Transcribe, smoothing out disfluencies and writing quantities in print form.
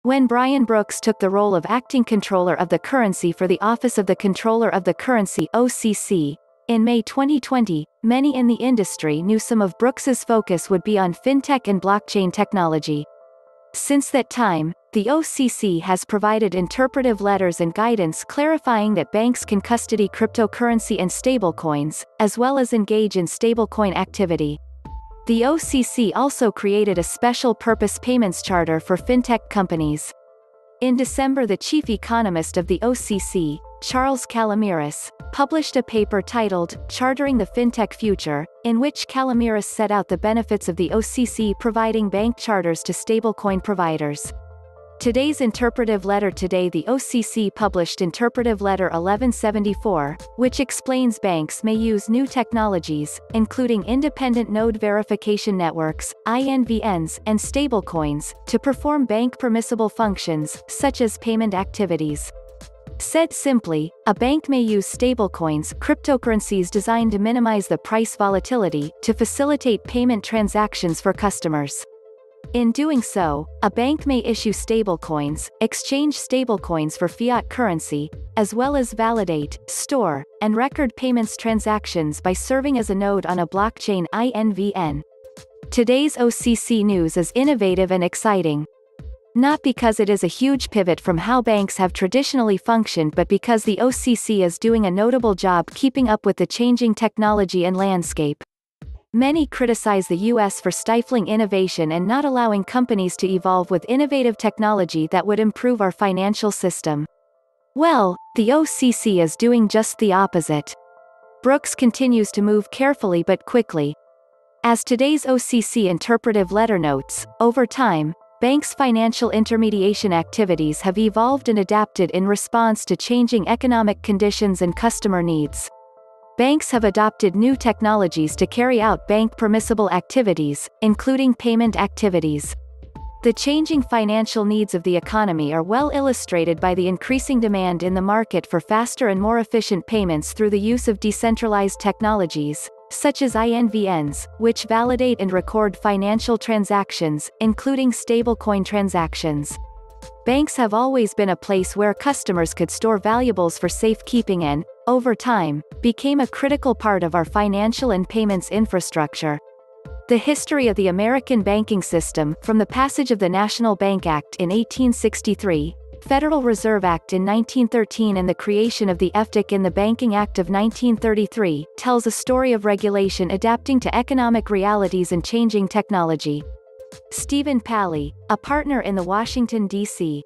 When Brian Brooks took the role of Acting Comptroller of the Currency for the Office of the Comptroller of the Currency (OCC), in May 2020, many in the industry knew some of Brooks's focus would be on fintech and blockchain technology. Since that time, the OCC has provided interpretive letters and guidance clarifying that banks can custody cryptocurrency and stablecoins, as well as engage in stablecoin activity. The OCC also created a special purpose payments charter for fintech companies. In December, the chief economist of the OCC, Charles Calomiris, published a paper titled Chartering the FinTech Future, in which Calomiris set out the benefits of the OCC providing bank charters to stablecoin providers. Today's Interpretive Letter Today the OCC published Interpretive Letter 1174, which explains banks may use new technologies, including independent node verification networks, INVNs, and stablecoins, to perform bank-permissible functions, such as payment activities. Said simply, a bank may use stablecoins, cryptocurrencies designed to minimize the price volatility, to facilitate payment transactions for customers. In doing so, a bank may issue stablecoins, exchange stablecoins for fiat currency, as well as validate, store, and record payments transactions by serving as a node on a blockchain INVN. Today's OCC news is innovative and exciting. Not because it is a huge pivot from how banks have traditionally functioned, but because the OCC is doing a notable job keeping up with the changing technology and landscape. Many criticize the US for stifling innovation and not allowing companies to evolve with innovative technology that would improve our financial system. Well, the OCC is doing just the opposite. Brooks continues to move carefully but quickly. As today's OCC interpretive letter notes, over time, banks' financial intermediation activities have evolved and adapted in response to changing economic conditions and customer needs. Banks have adopted new technologies to carry out bank-permissible activities, including payment activities. The changing financial needs of the economy are well illustrated by the increasing demand in the market for faster and more efficient payments through the use of decentralized technologies, such as INVNs, which validate and record financial transactions, including stablecoin transactions. Banks have always been a place where customers could store valuables for safekeeping and, over time, became a critical part of our financial and payments infrastructure. The history of the American banking system, from the passage of the National Bank Act in 1863, Federal Reserve Act in 1913 and the creation of the FDIC in the Banking Act of 1933, tells a story of regulation adapting to economic realities and changing technology. Stephen Palley, a partner in the Washington, D.C.